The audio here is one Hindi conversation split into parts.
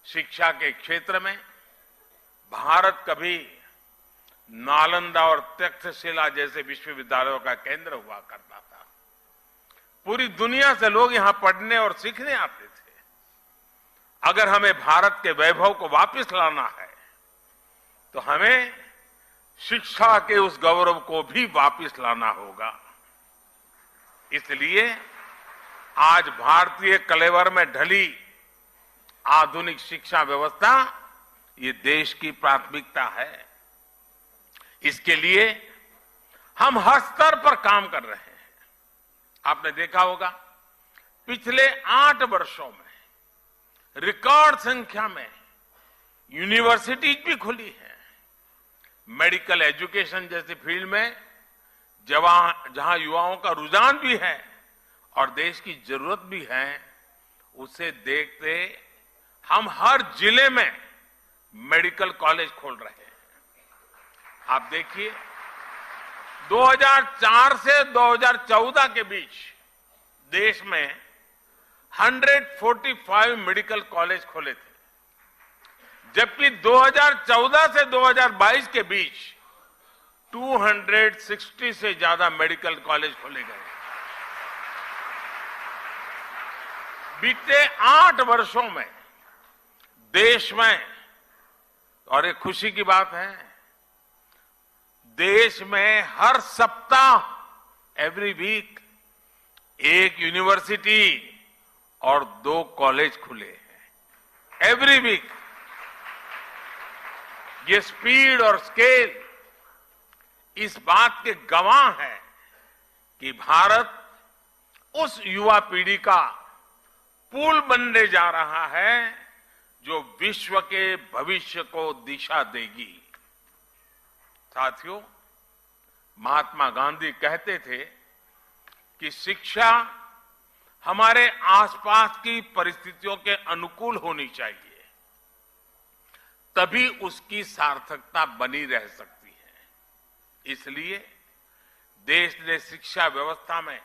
शिक्षा के क्षेत्र में भारत कभी नालंदा और तक्षशिला जैसे विश्वविद्यालयों का केंद्र हुआ करता था। पूरी दुनिया से लोग यहां पढ़ने और सीखने आते थे। अगर हमें भारत के वैभव को वापस लाना है तो हमें शिक्षा के उस गौरव को भी वापस लाना होगा। इसलिए आज भारतीय कलेवर में ढली आधुनिक शिक्षा व्यवस्था ये देश की प्राथमिकता है। इसके लिए हम हर स्तर पर काम कर रहे हैं। आपने देखा होगा पिछले 8 वर्षों में रिकॉर्ड संख्या में यूनिवर्सिटीज भी खुली है। मेडिकल एजुकेशन जैसी फील्ड में जहां युवाओं का रुझान भी है और देश की जरूरत भी है, उसे देखते हम हर जिले में मेडिकल कॉलेज खोल रहे हैं। आप देखिए 2004 से 2014 के बीच देश में 145 मेडिकल कॉलेज खोले थे, जबकि 2014 से 2022 के बीच 260 से ज्यादा मेडिकल कॉलेज खोले गए। बीते 8 वर्षों में देश में, और एक खुशी की बात है, देश में हर सप्ताह एवरी वीक एक यूनिवर्सिटी और 2 कॉलेज खुले हैं। Every week. ये स्पीड और स्केल इस बात के गवाह है कि भारत उस युवा पीढ़ी का पुल बनने जा रहा है जो विश्व के भविष्य को दिशा देगी। साथियों, महात्मा गांधी कहते थे कि शिक्षा हमारे आसपास की परिस्थितियों के अनुकूल होनी चाहिए, तभी उसकी सार्थकता बनी रह सकती है। इसलिए देश ने शिक्षा व्यवस्था में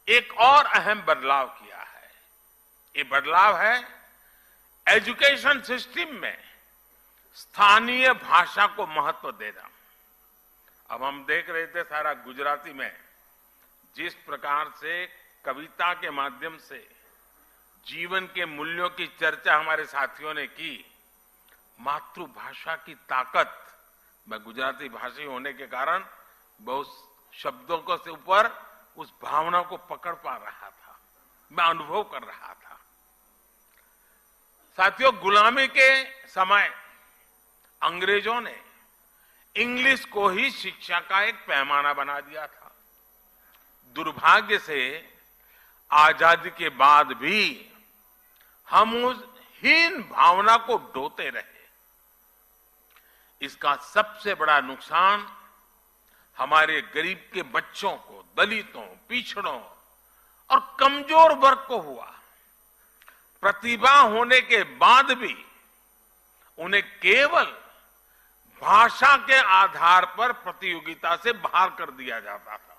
एक और अहम बदलाव किया है। ये बदलाव है एजुकेशन सिस्टम में स्थानीय भाषा को महत्व देना। अब हम देख रहे थे सारा गुजराती में जिस प्रकार से कविता के माध्यम से जीवन के मूल्यों की चर्चा हमारे साथियों ने की। मातृभाषा की ताकत, मैं गुजराती भाषी होने के कारण बहुत शब्दों को से ऊपर उस भावना को पकड़ पा रहा था, मैं अनुभव कर रहा था। साथियों, गुलामी के समय अंग्रेजों ने इंग्लिश को ही शिक्षा का एक पैमाना बना दिया था। दुर्भाग्य से आजादी के बाद भी हम उस हीन भावना को ढोते रहे। इसका सबसे बड़ा नुकसान हमारे गरीब के बच्चों को, दलितों, पिछड़ों और कमजोर वर्ग को हुआ। प्रतिभा होने के बाद भी उन्हें केवल भाषा के आधार पर प्रतियोगिता से बाहर कर दिया जाता था।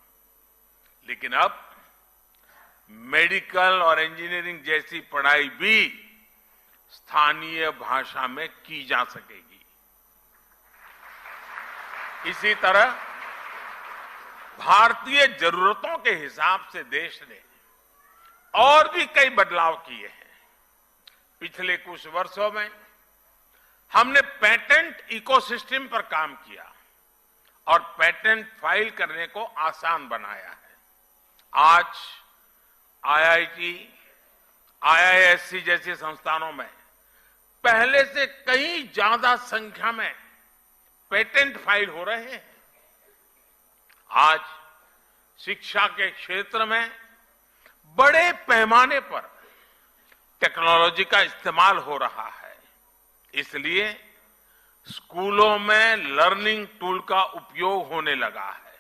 लेकिन अब मेडिकल और इंजीनियरिंग जैसी पढ़ाई भी स्थानीय भाषा में की जा सकेगी। इसी तरह भारतीय जरूरतों के हिसाब से देश ने और भी कई बदलाव किए हैं। पिछले कुछ वर्षों में हमने पेटेंट इकोसिस्टम पर काम किया और पेटेंट फाइल करने को आसान बनाया है। आज आईआईटी, आईआईएससी जैसे संस्थानों में पहले से कहीं ज्यादा संख्या में पेटेंट फाइल हो रहे हैं। आज शिक्षा के क्षेत्र में बड़े पैमाने पर टेक्नोलॉजी का इस्तेमाल हो रहा है। इसलिए स्कूलों में लर्निंग टूल का उपयोग होने लगा है।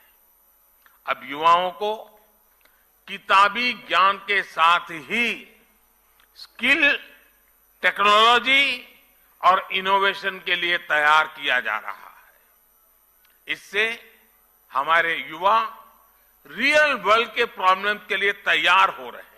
अब युवाओं को किताबी ज्ञान के साथ ही स्किल, टेक्नोलॉजी और इनोवेशन के लिए तैयार किया जा रहा है। इससे हमारे युवा रियल वर्ल्ड के प्रॉब्लम के लिए तैयार हो रहे हैं।